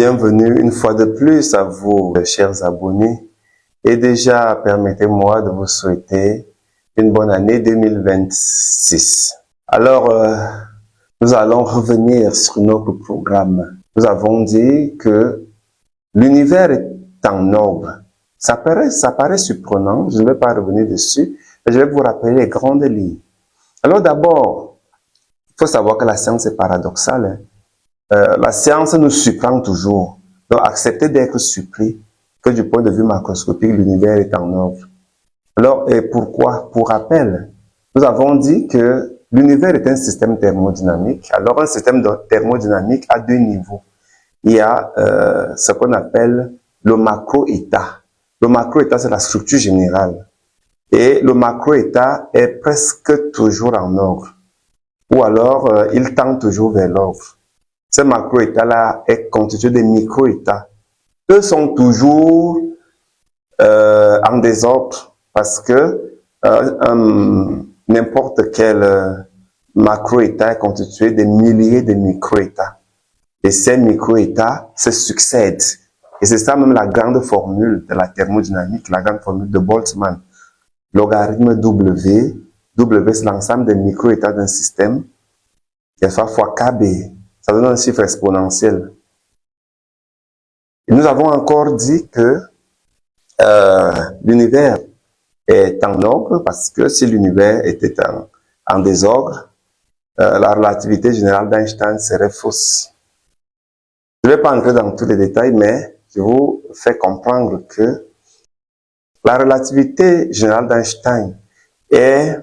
Bienvenue une fois de plus à vous, chers abonnés. Et déjà, permettez-moi de vous souhaiter une bonne année 2026. Alors, nous allons revenir sur notre programme. Nous avons dit que l'univers est en ordre. Ça paraît surprenant, je ne vais pas revenir dessus, mais je vais vous rappeler les grandes lignes. Alors d'abord, il faut savoir que la science est paradoxale. La science nous surprend toujours. Donc, acceptez d'être surpris que du point de vue macroscopique, l'univers est en ordre. Alors, et pourquoi? Pour rappel, nous avons dit que l'univers est un système thermodynamique. Alors, un système thermodynamique a deux niveaux. Il y a ce qu'on appelle le macro-état. Le macro-état, c'est la structure générale. Et le macro-état est presque toujours en ordre. Ou alors, il tend toujours vers l'ordre. Ce macro-état-là est constitué de micro-états. Eux sont toujours en désordre parce que n'importe quel macro-état est constitué de milliers de micro-états. Et ces micro-états se succèdent. Et c'est ça même la grande formule de la thermodynamique, la grande formule de Boltzmann. Logarithme W, W c'est l'ensemble des micro-états d'un système, et fois KB. Ça donne un chiffre exponentiel. Et nous avons encore dit que l'univers est en ordre parce que si l'univers était en désordre, la relativité générale d'Einstein serait fausse. Je ne vais pas entrer dans tous les détails, mais je vous fais comprendre que la relativité générale d'Einstein est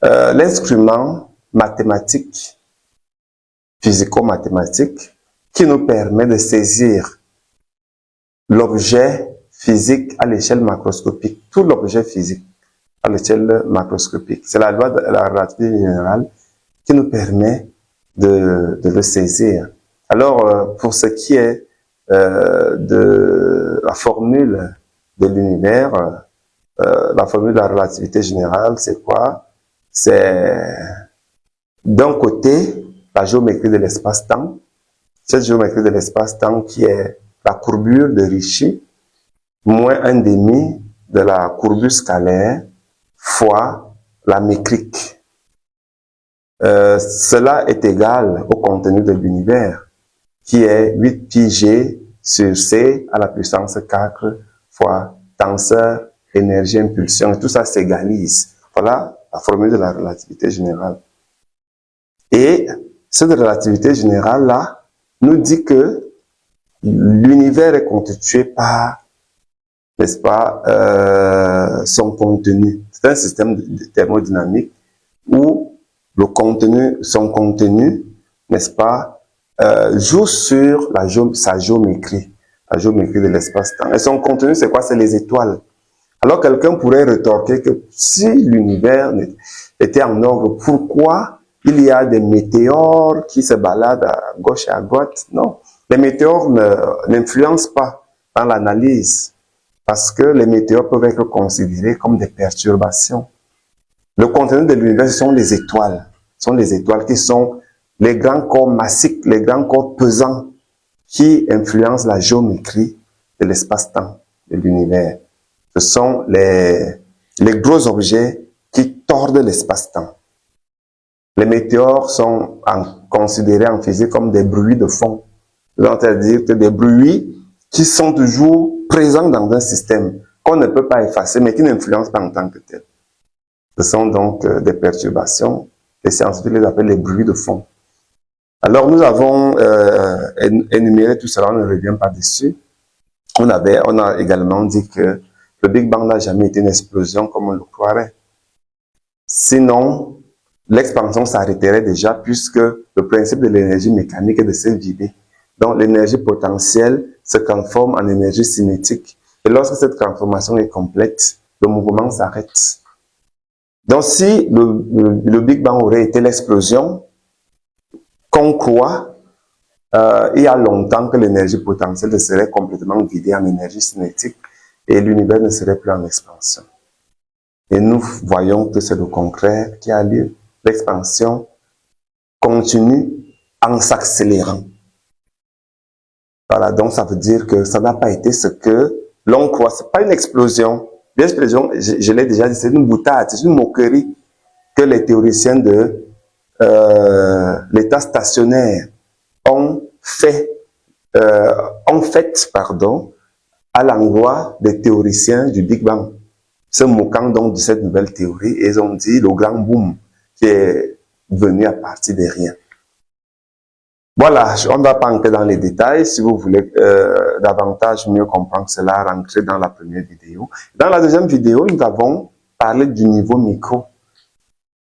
l'instrument mathématique, physico-mathématique, qui nous permet de saisir l'objet physique à l'échelle macroscopique, tout l'objet physique à l'échelle macroscopique. C'est la loi de la relativité générale qui nous permet de le saisir. Alors, pour ce qui est de la formule de l'univers, la formule de la relativité générale, c'est quoi? C'est d'un côté la géométrie de l'espace-temps, cette géométrie de l'espace-temps qui est la courbure de Ricci moins 1/2 de la courbure scalaire fois la métrique. Cela est égal au contenu de l'univers qui est 8 pi g sur c à la puissance 4 fois tenseur, énergie, impulsion, et tout ça s'égalise. Voilà la formule de la relativité générale. Et cette relativité générale-là nous dit que l'univers est constitué par, n'est-ce pas, son contenu. C'est un système thermodynamique où le contenu, son contenu, n'est-ce pas, joue sur sa géométrie, la géométrie de l'espace-temps. Et son contenu, c'est quoi? C'est les étoiles. Alors quelqu'un pourrait rétorquer que si l'univers était en ordre, pourquoi il y a des météores qui se baladent à gauche et à droite? Non. Les météores n'influencent pas dans l'analyse parce que les météores peuvent être considérés comme des perturbations. Le contenu de l'univers, ce sont les étoiles. Ce sont les étoiles qui sont les grands corps massifs, les grands corps pesants qui influencent la géométrie de l'espace-temps de l'univers. Ce sont les gros objets qui tordent l'espace-temps. Les météores sont considérés en physique comme des bruits de fond. C'est-à-dire que des bruits qui sont toujours présents dans un système, qu'on ne peut pas effacer, mais qui n'influencent pas en tant que tel. Ce sont donc des perturbations. Les scientifiques les appellent les bruits de fond. Alors nous avons énuméré tout cela, on ne revient pas dessus. On a également dit que le Big Bang n'a jamais été une explosion comme on le croirait. Sinon, l'expansion s'arrêterait déjà puisque le principe de l'énergie mécanique est de se vider. Donc l'énergie potentielle se transforme en énergie cinétique. Et lorsque cette transformation est complète, le mouvement s'arrête. Donc si le Big Bang aurait été l'explosion, qu'on croit, il y a longtemps que l'énergie potentielle serait complètement vidée en énergie cinétique et l'univers ne serait plus en expansion. Et nous voyons que c'est le contraire qui a lieu. L'expansion continue en s'accélérant. Voilà, donc ça veut dire que ça n'a pas été ce que l'on croit. C'est pas une explosion. L'explosion, je l'ai déjà dit, c'est une boutade, c'est une moquerie que les théoriciens de l'état stationnaire ont fait, pardon, à l'endroit des théoriciens du Big Bang, se moquant donc de cette nouvelle théorie, et ils ont dit le grand boom qui est venu à partir de rien. Voilà, on ne va pas entrer dans les détails. Si vous voulez davantage mieux comprendre cela, rentrez dans la première vidéo. Dans la deuxième vidéo, nous avons parlé du niveau micro.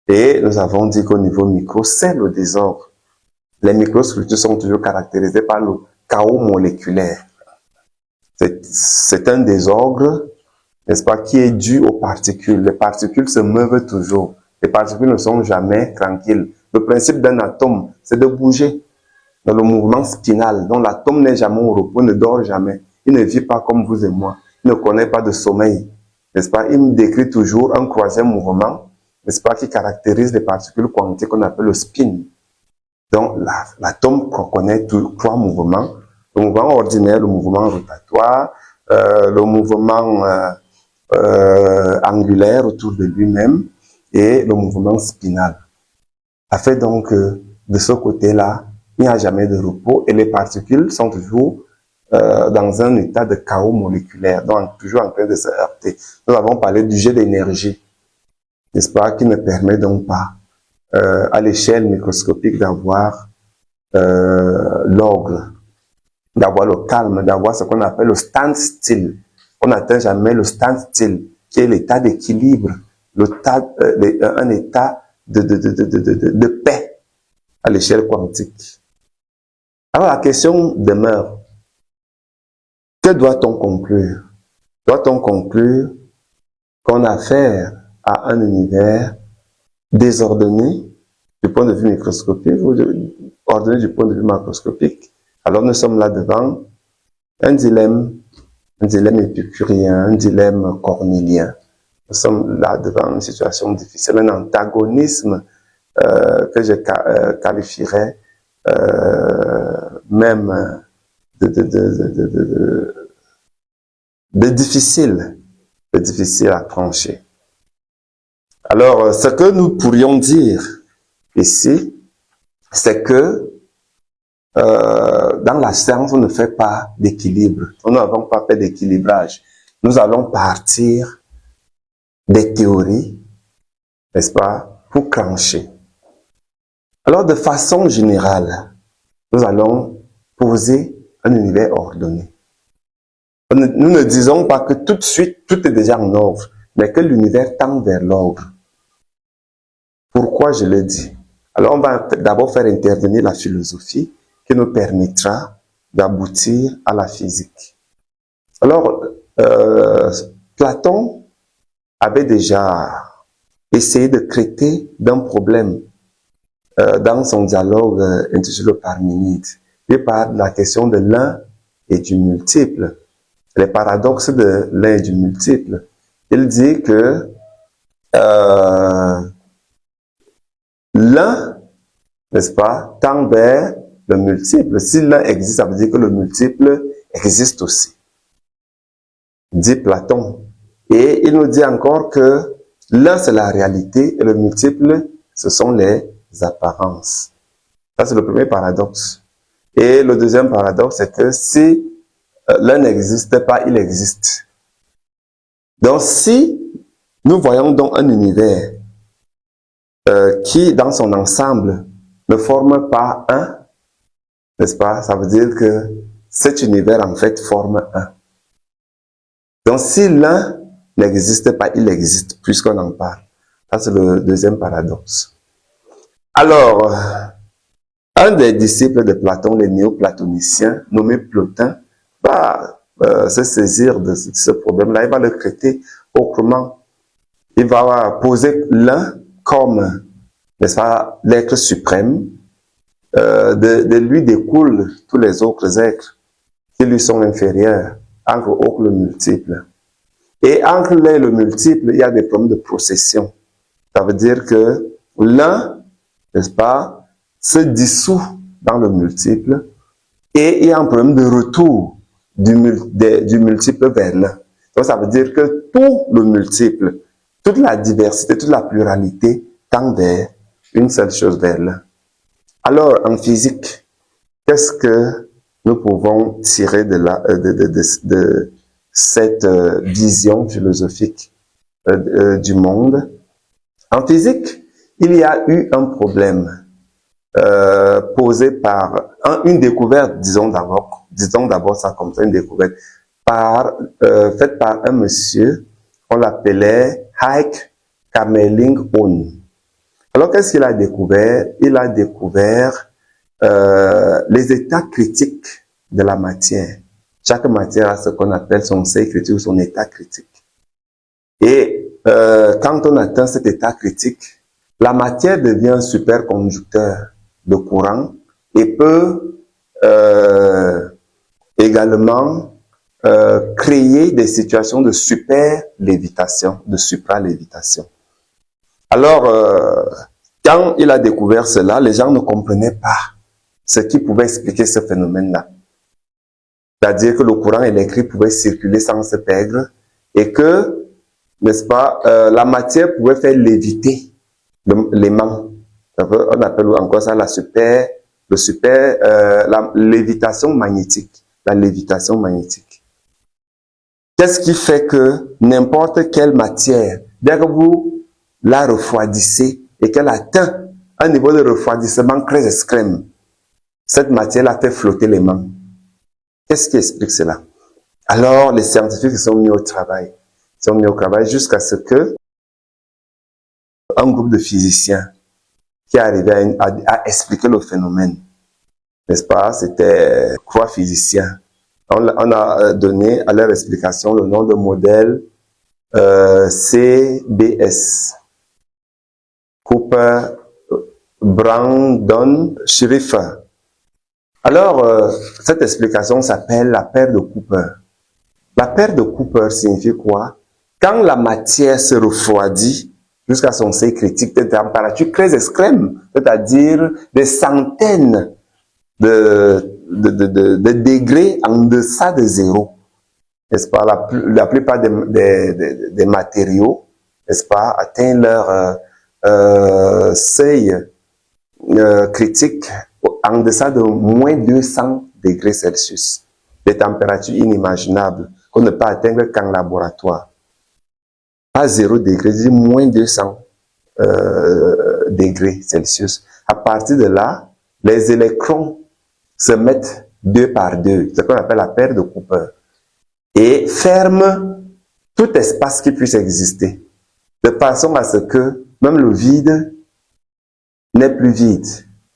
Et nous avons dit qu'au niveau micro, c'est le désordre. Les microstructures sont toujours caractérisées par le chaos moléculaire. C'est un désordre, n'est-ce pas, qui est dû aux particules. Les particules se meuvent toujours. Les particules ne sont jamais tranquilles. Le principe d'un atome, c'est de bouger dans le mouvement spinal. Donc l'atome n'est jamais au repos, ne dort jamais. Il ne vit pas comme vous et moi. Il ne connaît pas de sommeil. N'est-ce pas? Il me décrit toujours un croisé mouvement, n'est-ce pas, qui caractérise les particules quantiques qu'on appelle le spin. Donc l'atome connaît trois mouvements. Le mouvement ordinaire, le mouvement rotatoire, le mouvement angulaire autour de lui-même et le mouvement spinal. Ça fait donc de ce côté-là, il n'y a jamais de repos et les particules sont toujours dans un état de chaos moléculaire, donc toujours en train de se heurter. Nous avons parlé du jet d'énergie, n'est-ce pas, qui ne permet donc pas à l'échelle microscopique d'avoir l'ordre, d'avoir le calme, d'avoir ce qu'on appelle le stand-still. On n'atteint jamais le stand-still, qui est l'état d'équilibre, un état de paix à l'échelle quantique. Alors la question demeure, que doit-on conclure? Doit-on conclure qu'on a affaire à un univers désordonné du point de vue microscopique ou ordonné du point de vue macroscopique? Alors nous sommes là devant un dilemme épicurien, un dilemme cornélien. Nous sommes là devant une situation difficile, un antagonisme que je qualifierais même de difficile à trancher. Alors, ce que nous pourrions dire ici, c'est que dans la science, on ne fait pas d'équilibre. Nous n'avons pas fait d'équilibrage. Nous allons partir des théories, n'est-ce pas, pour trancher. Alors, de façon générale, nous allons poser un univers ordonné. Nous ne disons pas que tout de suite, tout est déjà en ordre, mais que l'univers tend vers l'ordre. Pourquoi je le dis? Alors, on va d'abord faire intervenir la philosophie qui nous permettra d'aboutir à la physique. Alors, Platon avait déjà essayé de traiter d'un problème dans son dialogue intitulé Parménide. Il parle de la question de l'un et du multiple, les paradoxes de l'un et du multiple. Il dit que l'un, n'est-ce pas, tend vers le multiple. Si l'un existe, ça veut dire que le multiple existe aussi, dit Platon. Et il nous dit encore que l'un, c'est la réalité et le multiple, ce sont les apparences. Ça, c'est le premier paradoxe. Et le deuxième paradoxe, c'est que si l'un n'existe pas, il existe. Donc, si nous voyons donc un univers qui, dans son ensemble, ne forme pas un, n'est-ce pas? Ça veut dire que cet univers, en fait, forme un. Donc, si l'un n'existe pas, il existe, puisqu'on en parle. Ça, c'est le deuxième paradoxe. Alors, un des disciples de Platon, les néoplatoniciens, nommé Plotin, va se saisir de ce problème-là. Il va le traiter autrement. Il va poser l'un comme, n'est-ce pas, l'être suprême. De lui découlent tous les autres êtres qui lui sont inférieurs, entre autres le multiple. Et entre l'un et le multiple, il y a des problèmes de procession. Ça veut dire que l'un, n'est-ce pas, se dissout dans le multiple Et il y a un problème de retour du multiple vers l'un. Donc ça veut dire que tout le multiple, toute la diversité, toute la pluralité tend vers une seule chose, vers l'un. Alors, en physique, qu'est-ce que nous pouvons tirer de cette vision philosophique du monde? En physique, il y a eu un problème posé par une découverte, disons d'abord ça comme ça, une découverte faite par un monsieur, on l'appelait Heike Kamerlingh-Onnes. Alors qu'est-ce qu'il a découvert? Il a découvert les états critiques de la matière. Chaque matière a ce qu'on appelle son seuil critique ou son état critique. Et quand on atteint cet état critique, la matière devient un superconducteur de courant et peut également créer des situations de super-lévitation, de supralévitation. Alors, quand il a découvert cela, les gens ne comprenaient pas ce qui pouvait expliquer ce phénomène-là. C'est-à-dire que le courant électrique pouvait circuler sans se perdre et que, n'est-ce pas, la matière pouvait faire léviter l'aimant. On appelle encore ça la lévitation magnétique. La lévitation magnétique. Qu'est-ce qui fait que n'importe quelle matière, dès que vous la refroidissez et qu'elle atteint un niveau de refroidissement très extrême, cette matière-là fait flotter l'aimant. Qu'est-ce qui explique cela? Alors, les scientifiques sont mis au travail. Ils sont mis au travail jusqu'à ce que un groupe de physiciens qui est arrivé à expliquer le phénomène, n'est-ce pas? C'était 3 physiciens. On a donné à leur explication le nom de modèle CBS. Cooper, Brandon, Schrieffer. Alors, cette explication s'appelle la paire de Cooper. La paire de Cooper signifie quoi? Quand la matière se refroidit jusqu'à son seuil critique de température très extrême, c'est-à-dire des centaines de degrés en deçà de zéro, n'est-ce pas? La plupart des matériaux, n'est-ce pas, atteignent leur seuil critique en deçà de moins 200 degrés Celsius. Des températures inimaginables qu'on ne peut atteindre qu'en laboratoire. Pas 0 degré, c'est moins 200 degrés Celsius. À partir de là, les électrons se mettent 2 par 2, ce qu'on appelle la paire de Cooper, et ferment tout espace qui puisse exister, de façon à ce que même le vide n'est plus vide.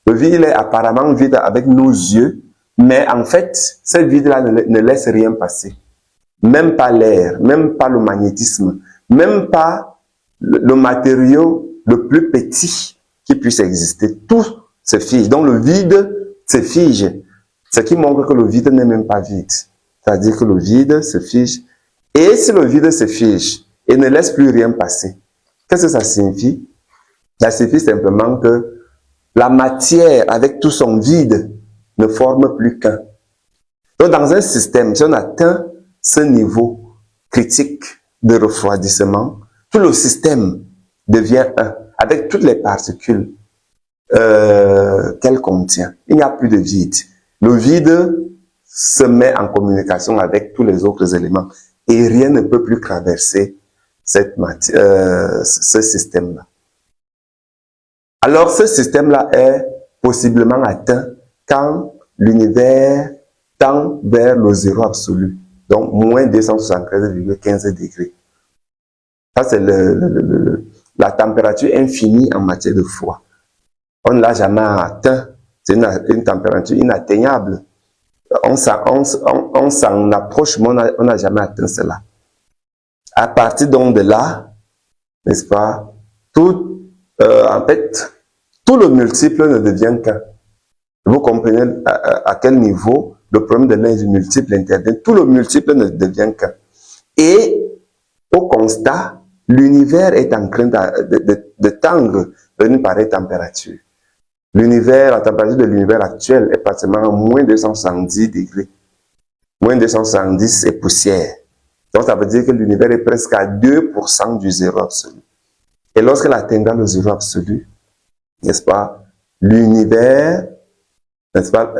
Le vide, il est apparemment vide avec nos yeux, mais en fait, ce vide-là ne laisse rien passer. Même pas l'air, même pas le magnétisme, même pas le matériau le plus petit qui puisse exister. Tout se fige. Donc le vide se fige. Ce qui montre que le vide n'est même pas vide. C'est-à-dire que le vide se fige. Et si le vide se fige et ne laisse plus rien passer, qu'est-ce que ça signifie? Ça signifie simplement que la matière, avec tout son vide, ne forme plus qu'un. Donc, dans un système, si on atteint ce niveau critique de refroidissement, tout le système devient un, avec toutes les particules qu'elle contient. Il n'y a plus de vide. Le vide se met en communication avec tous les autres éléments et rien ne peut plus traverser ce système-là. Alors, ce système-là est possiblement atteint quand l'univers tend vers le zéro absolu, donc moins 273,15 degrés. Ça, c'est la température infinie en matière de froid. On ne l'a jamais atteint. C'est une température inatteignable. On s'en approche, mais on n'a jamais atteint cela. À partir donc de là, n'est-ce pas, en fait, tout le multiple ne devient qu'un. Vous comprenez à quel niveau le problème de l'un et du multiple intervient. Tout le multiple ne devient qu'un. Et au constat, l'univers est en train de tendre vers une pareille température. L'univers, la température de l'univers actuel est pratiquement à moins 270 degrés. Moins 270 et poussière. Donc, ça veut dire que l'univers est presque à 2% du zéro absolu. Et lorsqu'elle atteindra le zéro absolu, n'est-ce pas, l'univers, n'est-ce pas,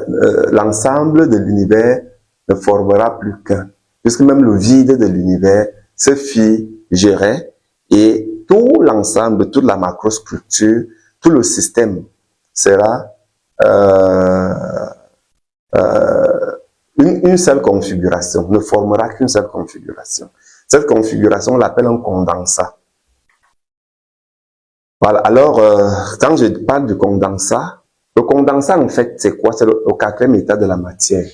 l'ensemble de l'univers ne formera plus qu'un. Puisque même le vide de l'univers se figerait et tout l'ensemble, toute la macrostructure, tout le système sera une seule configuration, ne formera qu'une seule configuration. Cette configuration, on l'appelle un condensat. Voilà. Alors, quand je parle du condensat, le condensat, en fait, c'est quoi? C'est le quatrième état de la matière.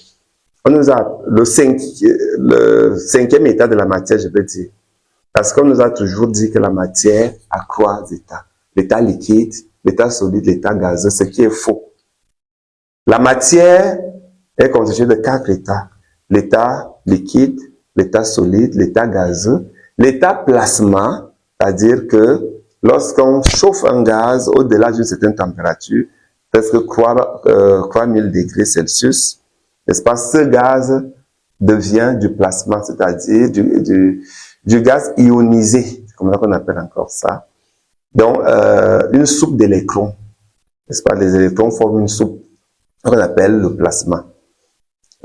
On nous a le cinquième état de la matière, je peux dire. Parce qu'on nous a toujours dit que la matière a trois états. L'état liquide, l'état solide, l'état gazeux, ce qui est faux. La matière est constituée de quatre états. L'état liquide, l'état solide, l'état gazeux, l'état plasma, c'est-à-dire que lorsqu'on chauffe un gaz au-delà d'une certaine température, presque 3000 degrés Celsius, n'est-ce pas, ce gaz devient du plasma, c'est-à-dire du gaz ionisé, c'est comme ça qu'on appelle encore ça. Donc, une soupe d'électrons, n'est-ce pas, les électrons forment une soupe qu'on appelle le plasma.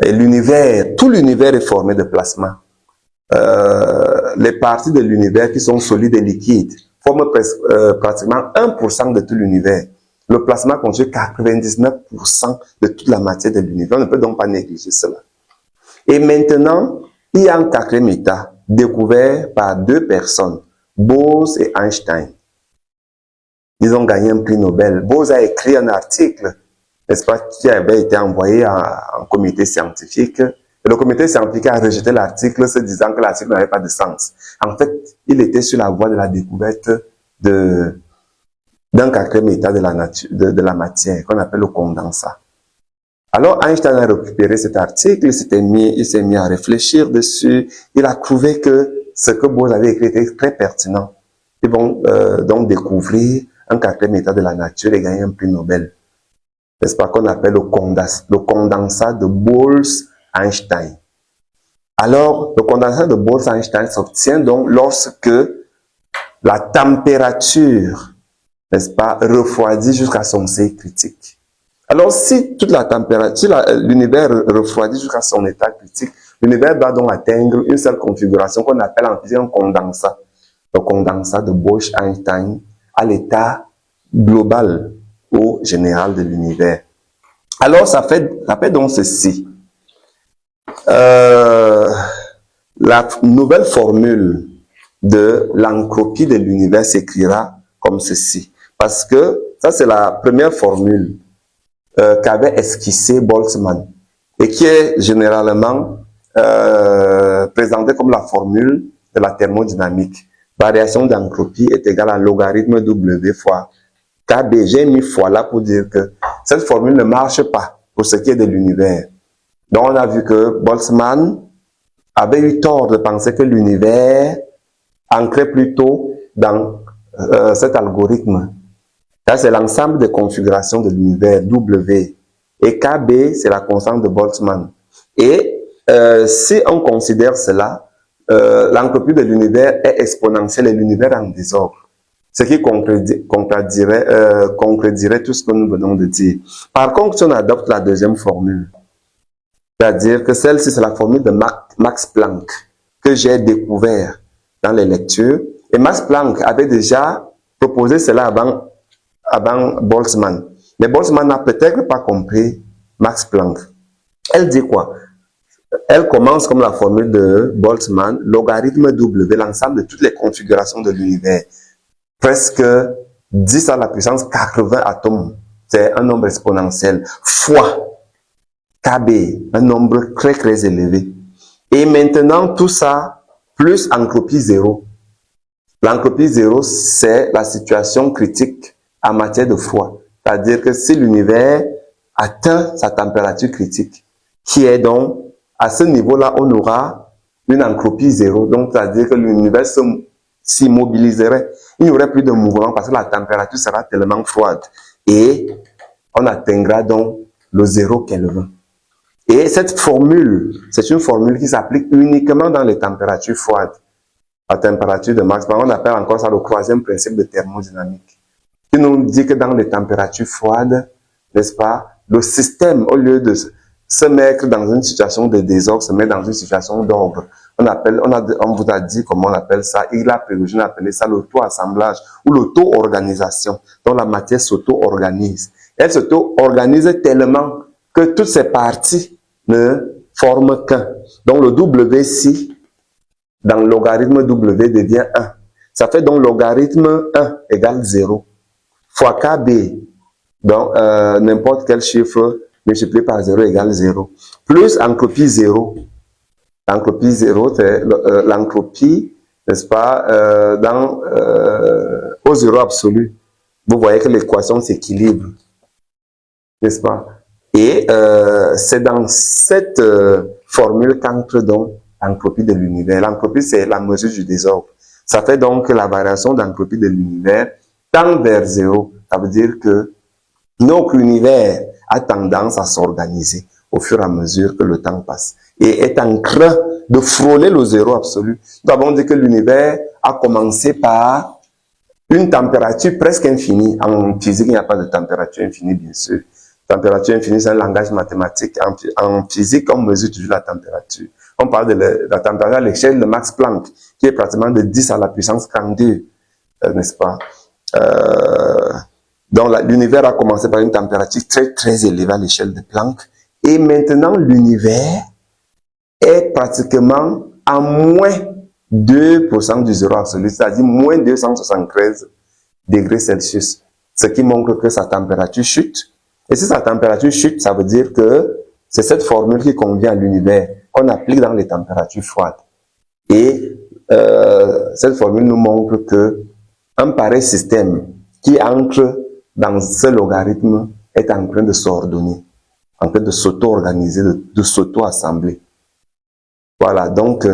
Et l'univers, tout l'univers est formé de plasma. Les parties de l'univers qui sont solides et liquides forment pratiquement 1% de tout l'univers. Le plasma constitue 99% de toute la matière de l'univers. On ne peut donc pas négliger cela. Et maintenant, il y a un quatrième état découvert par deux personnes, Bose et Einstein. Ils ont gagné un prix Nobel. Bose a écrit un article, n'est-ce pas, qui avait été envoyé en comité scientifique. Et le comité scientifique a rejeté l'article, se disant que l'article n'avait pas de sens. En fait, il était sur la voie de la découverte d'un quatrième état de la nature, de la matière, qu'on appelle le condensat. Alors, Einstein a récupéré cet article, il s'est mis à réfléchir dessus, il a trouvé que ce que Bose avait écrit était très pertinent. Ils vont donc découvrir un quatrième état de la nature et gagner un prix Nobel. N'est-ce pas, qu'on appelle le condensat de Bose-Einstein. Alors, le condensat de Bose-Einstein s'obtient donc lorsque la température, n'est-ce pas, refroidit jusqu'à son seuil critique. Alors, si toute la température, l'univers refroidit jusqu'à son état critique, l'univers va donc atteindre une seule configuration qu'on appelle en physique un condensat. Le condensat de Bose-Einstein à l'état global ou général de l'univers. Alors, ça fait donc ceci. La nouvelle formule de l'entropie de l'univers s'écrira comme ceci. Parce que ça, c'est la première formule qu'avait esquissé Boltzmann et qui est généralement présentée comme la formule de la thermodynamique. Variation d'entropie est égale à logarithme W fois KB. J'ai mis fois là pour dire que cette formule ne marche pas pour ce qui est de l'univers. Donc on a vu que Boltzmann avait eu tort de penser que l'univers ancrait plutôt dans cet algorithme. Là, c'est l'ensemble des configurations de l'univers W. Et KB, c'est la constante de Boltzmann. Et si on considère cela, l'entropie de l'univers est exponentielle et l'univers en désordre. Ce qui concrétiserait tout ce que nous venons de dire. Par contre, si on adopte la deuxième formule, c'est-à-dire que celle-ci, c'est la formule de Max Planck que j'ai découvert dans les lectures. Et Max Planck avait déjà proposé cela avant Boltzmann. Mais Boltzmann n'a peut-être pas compris Max Planck. Elle dit quoi? Elle commence comme la formule de Boltzmann, logarithme W, l'ensemble de toutes les configurations de l'univers. Presque 10 à la puissance 80 atomes. C'est un nombre exponentiel. Fois KB, un nombre très très élevé. Et maintenant, tout ça, plus entropie zéro. L'entropie zéro, c'est la situation critique en matière de froid. C'est-à-dire que si l'univers atteint sa température critique, qui est donc, à ce niveau-là, on aura une entropie zéro. Donc, c'est-à-dire que l'univers s'immobiliserait. Il n'y aurait plus de mouvement parce que la température sera tellement froide. Et on atteindra donc le 0 Kelvin. Et cette formule, c'est une formule qui s'applique uniquement dans les températures froides. La température de max, on appelle encore ça le troisième principe de thermodynamique, qui nous dit que dans les températures froides, n'est-ce pas, le système, au lieu de se mettre dans une situation de désordre, se met dans une situation d'ordre. On vous a dit comment on appelle ça. Il a prévu, appelé ça l'auto-assemblage ou l'auto-organisation. Donc la matière s'auto-organise. Elle s'auto-organise tellement que toutes ces parties ne forment qu'un. Donc le WC dans le logarithme W devient 1. Ça fait donc logarithme 1 égale 0 fois KB. Donc n'importe quel chiffre multiplié par 0 égale 0. Plus entropie 0. L'entropie 0, c'est l'entropie, n'est-ce pas, au 0 absolu. Vous voyez que l'équation s'équilibre, n'est-ce pas? Et c'est dans cette formule qu'entre donc l'entropie de l'univers. L'entropie, c'est la mesure du désordre. Ça fait donc que la variation d'entropie de l'univers tend vers 0. Ça veut dire que notre univers a tendance à s'organiser au fur et à mesure que le temps passe et est en train de frôler le 0 absolu. Nous avons dit que l'univers a commencé par une température presque infinie. En physique, il n'y a pas de température infinie, bien sûr. Température infinie, c'est un langage mathématique. En physique, on mesure toujours la température. On parle de la température à l'échelle de Max Planck, qui est pratiquement de 10 à la puissance 32, n'est-ce pas? Donc l'univers a commencé par une température très très élevée à l'échelle de Planck. Et maintenant, l'univers est pratiquement à moins 2% du 0 absolu, c'est-à-dire moins 273 degrés Celsius. Ce qui montre que sa température chute. Et si sa température chute, ça veut dire que c'est cette formule qui convient à l'univers, qu'on applique dans les températures froides. Et cette formule nous montre que un pareil système qui entre dans ce logarithme est en train de s'ordonner, en train de s'auto-organiser, de s'auto-assembler. Voilà, donc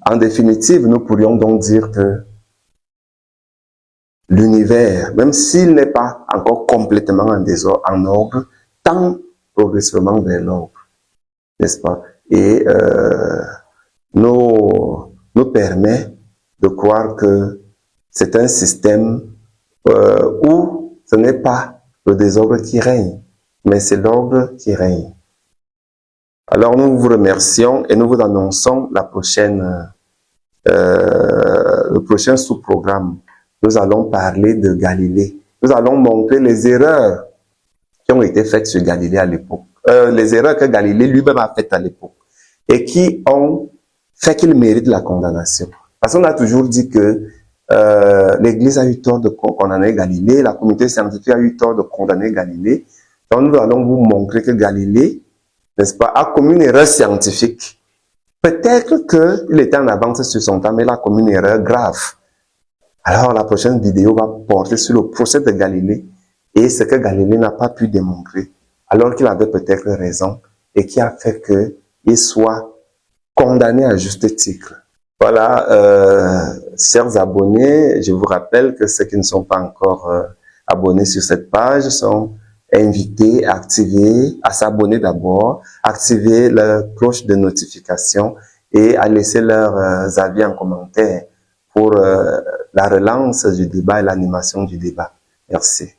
en définitive, nous pourrions donc dire que l'univers, même s'il n'est pas encore complètement en ordre, tend progressivement vers l'ordre, n'est-ce pas? Et nous permet de croire que c'est un système où ce n'est pas le désordre qui règne, mais c'est l'ordre qui règne. Alors nous vous remercions et nous vous annonçons le prochain sous-programme. Nous allons parler de Galilée. Nous allons montrer les erreurs qui ont été faites sur Galilée à l'époque. Les erreurs que Galilée lui-même a faites à l'époque et qui ont fait qu'il mérite la condamnation. Parce qu'on a toujours dit que l'Église a eu tort de condamner Galilée, la communauté scientifique a eu tort de condamner Galilée. Donc nous allons vous montrer que Galilée, n'est-ce pas, a commis une erreur scientifique. Peut-être qu'il était en avance sur son temps, mais il a commis une erreur grave. Alors la prochaine vidéo va porter sur le procès de Galilée et ce que Galilée n'a pas pu démontrer, alors qu'il avait peut-être raison et qui a fait qu'il soit condamné à juste titre. Voilà, chers abonnés, je vous rappelle que ceux qui ne sont pas encore abonnés sur cette page sont invités à à s'abonner d'abord, activer la cloche de notification et à laisser leurs avis en commentaire pour la relance du débat et l'animation du débat. Merci.